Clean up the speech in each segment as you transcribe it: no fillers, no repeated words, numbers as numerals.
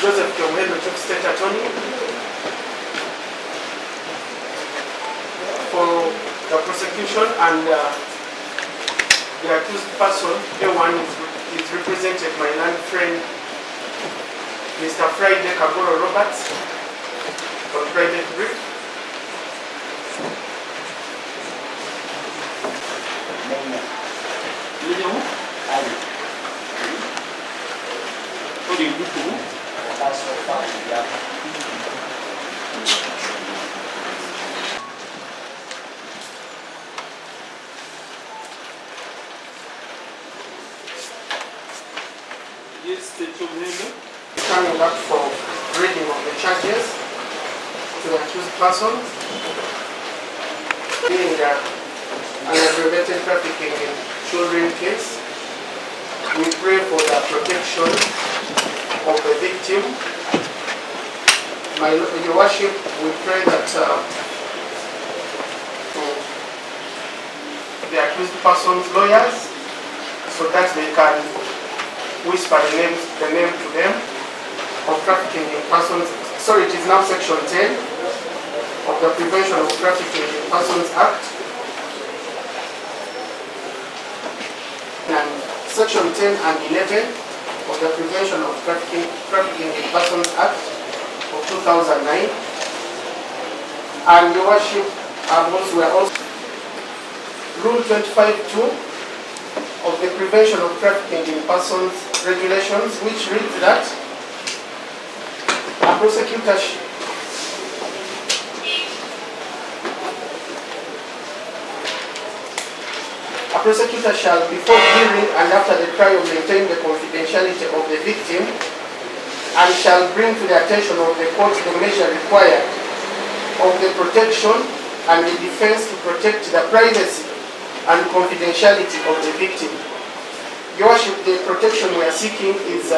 Joseph Kiomhelo, Chief State Attorney, for the prosecution, and the accused person, A1, is represented by my learned friend, Mr. Friday Kagoro Roberts, on private brief. Standing up for reading of the charges to the accused person, being an aggravated trafficking in children case. We pray for the protection of the victim. Your Worship, we pray that the accused person's lawyers, so that they can whisper the name to them of trafficking in persons. Sorry, it is now Section 10 of the Prevention of Trafficking in Persons Act. And Section 10 and 11 of the Prevention of Trafficking in Persons Act of 2009. And Your Worship, we are also Rule 25(2) of the Prevention of Trafficking in Persons Regulations, which reads that a prosecutor shall, before, during, and after the trial, maintain the confidentiality of the victim and shall bring to the attention of the court the measure required of the protection and the defense to protect the privacy and confidentiality of the victim. Your Worship, the protection we are seeking is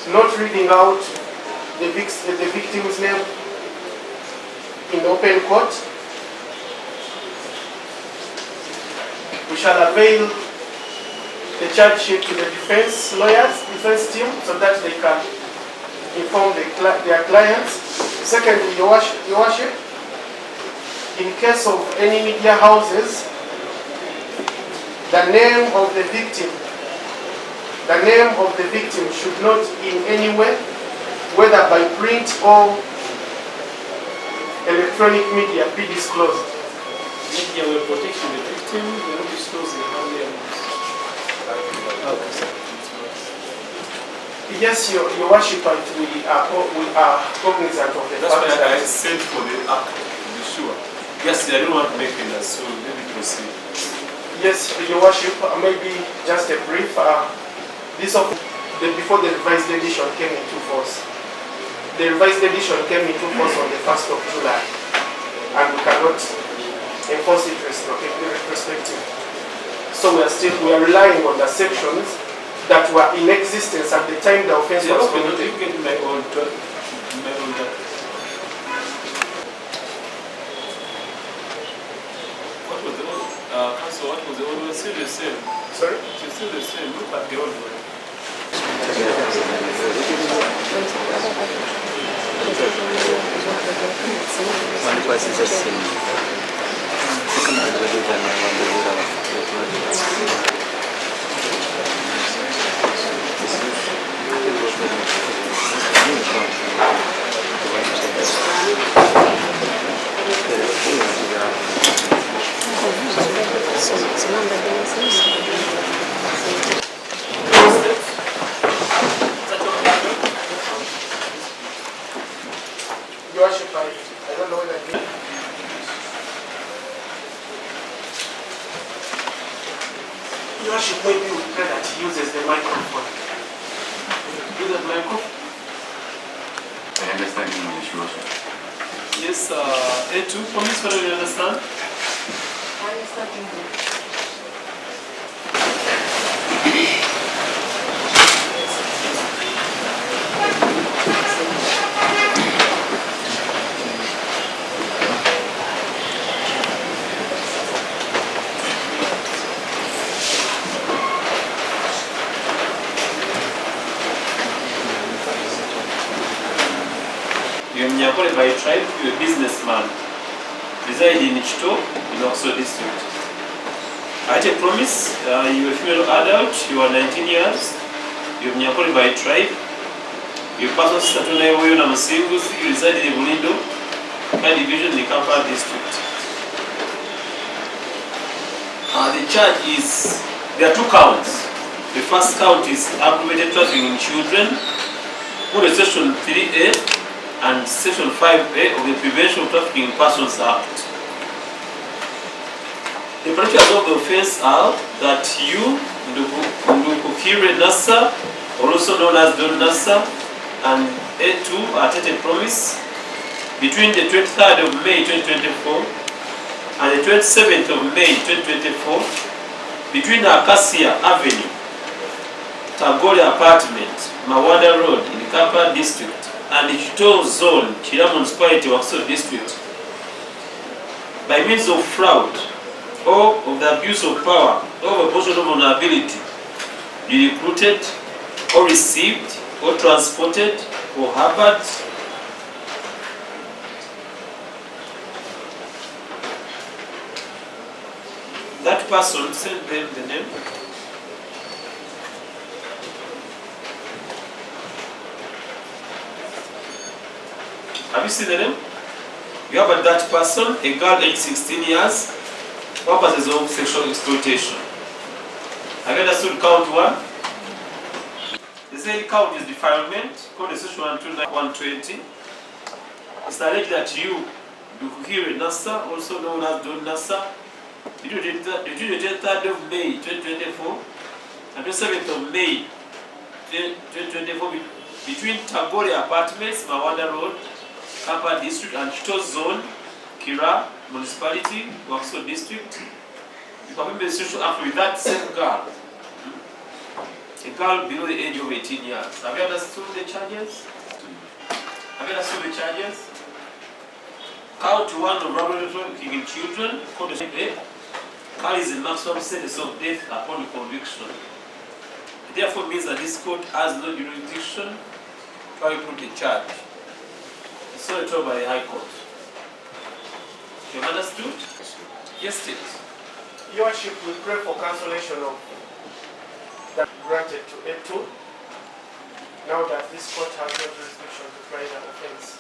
not reading out the victim's name in open court. We shall avail the charge sheet to the defense lawyers, defense team, so that they can inform their clients. Secondly, Your Worship, in case of any media houses, the name of the victim should not in any way, whether by print or electronic media, be disclosed. Media will protect the victim, will not disclose the family members. Yes, Your Worship, we are cognizant of the fact. That's why I that said for the act, to be sure. Yes, I don't want to make it, so maybe proceed. Yes, Your Worship, maybe just a brief. Before the revised edition came into force. The revised edition came into force on the 1st of July, and we cannot enforce it retrospective. So we are relying on the sections that were in existence at the time the offense was committed. You get my own What was the old council? What was the old one? Still the same. Sorry? It's still the same. Look at the old one. Your Worship, I don't know whether Your Worship, maybe we pray that he uses the microphone. Use the microphone. I understand English, Your Worship. Yes, A2, promise whether you understand? I understand English. you're Munyakole by tribe, you're a businessman, reside in Chito, in Oxford district. I take promise, you're a female adult, you are 19 years, you're Munyakole by tribe, you're person Satuna Yoyo Namusingo, you reside in Bulindo, division in Kampala district. The charge is, there are two counts. The first count is aggravated trafficking in children, under Section 3A and Section 5A of the Prevention of Trafficking in Persons Act. The particulars of the offense are that you, Ndukukire Nassa, or also known as Don Nassa, and A2 are taken promise between the 23rd of May 2024 and the 27th of May 2024 between Acacia Avenue, Tagore Apartment, Mawada Road in Kampala District and the Chito Zone, Chira Municipality, Oxford District, by means of fraud or of the abuse of power or of position of vulnerability, you recruited or received or transported or harbored that person, send them the name. Have you seen the name? You have a that person, a girl aged 16 years, purposes of sexual exploitation. Have you understood count one? The second count is defilement, called Section 120. It's alleged that you, Ndukukire Nassa, also known as Don Nassa, between the 23rd of May 2024 and the 7th of May 2024 between Tagore Apartments, Mawada Road, Kampala District and Chito Zone, Kira Municipality, Oxford District. You perform the sexual act with that same girl. A girl below the age of 18 years. Have you understood the charges? Have you understood the charges? Count one of robbery in children, called the carries the maximum sentence of death upon conviction. It therefore means that this court has no jurisdiction to put the charge. It's so told by the High Court. You have understood? Yes, State. Your Worship, we pray for cancellation of that granted to A2, now that this court has no jurisdiction to try that offense.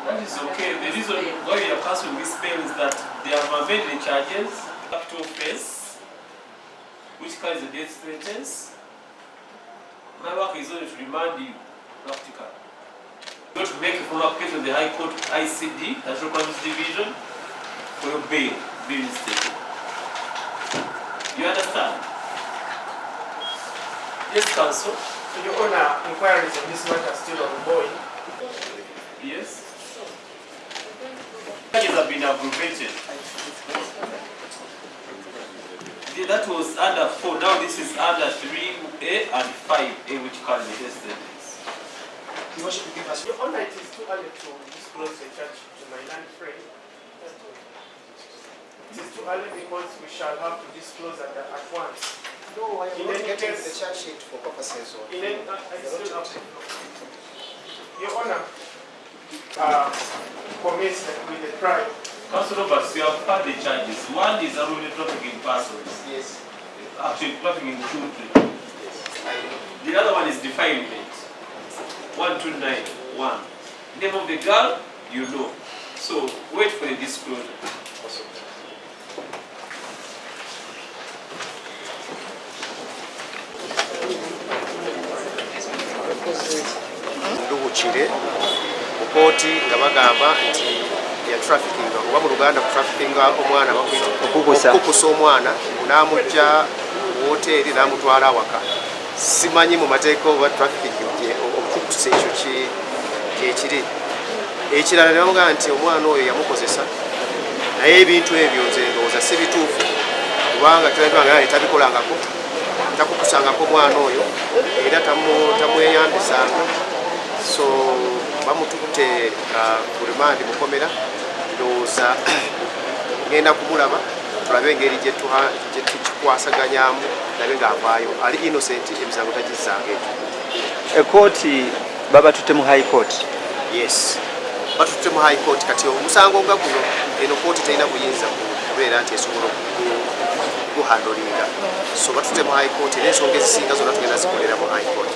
That is okay. The reason why we are cancelling this bail is that they have amended the charges up to offense, which carries a death sentence. My work is only to remind you, practical. Not to make a formal application to the High Court ICD, National Crimes Division, for your bail being taken. You understand? Yes, Counsel. Your Honor, inquiries on this matter are still ongoing. Yes. Charges have been aggravated. That was under 4. Now this is under 3A and 5A, which carries the death sentence. Your Honor, it is too early to disclose the charge to my land friend. It is too early because we shall have to disclose at once. No, I am not getting case, the charge sheet for purposes of... I still have to. Your Honor, commenced with the trial. Counsel Roberts, you have heard the charges. One is unruly trafficking persons. Yes. Actually, trafficking children. Yes. The other one is defilement. 1291. Name of the girl, you know. So wait for the disclosure. Nduwukire mu kooti nga bagamba nti ya trafficking oba mu Luganda traffickinga omwana okukusa omwana n'amujja mu woteeri n'amutwala awaka. Simanyi mu mateeka oba trafficking okukusa ekyo kyekiri. Ekirala ne bamugamba nti omwana oyo yamukozesa naye ebintu ebyo nze ndowooza si bituufu kubanga tulabanga tabikolangako takukusangako omwana oyo era tamweyambisanga. So bamututte ku remand mukomera ndowooza ngenda kumulaba tulabe engeri gye tukikwasaganyamu nabe ng'avaayo ali innocent emisango tagizzaanga ekyo. Ekooti baba tutte mu high court. Yes, batutte mu high court kati omusango nga guno eno kooti terina buyinza kubeera nti esobola guhandolinga, so batutte mu high court era ensonga ezisinga zonna tugenda zikolera mu high court.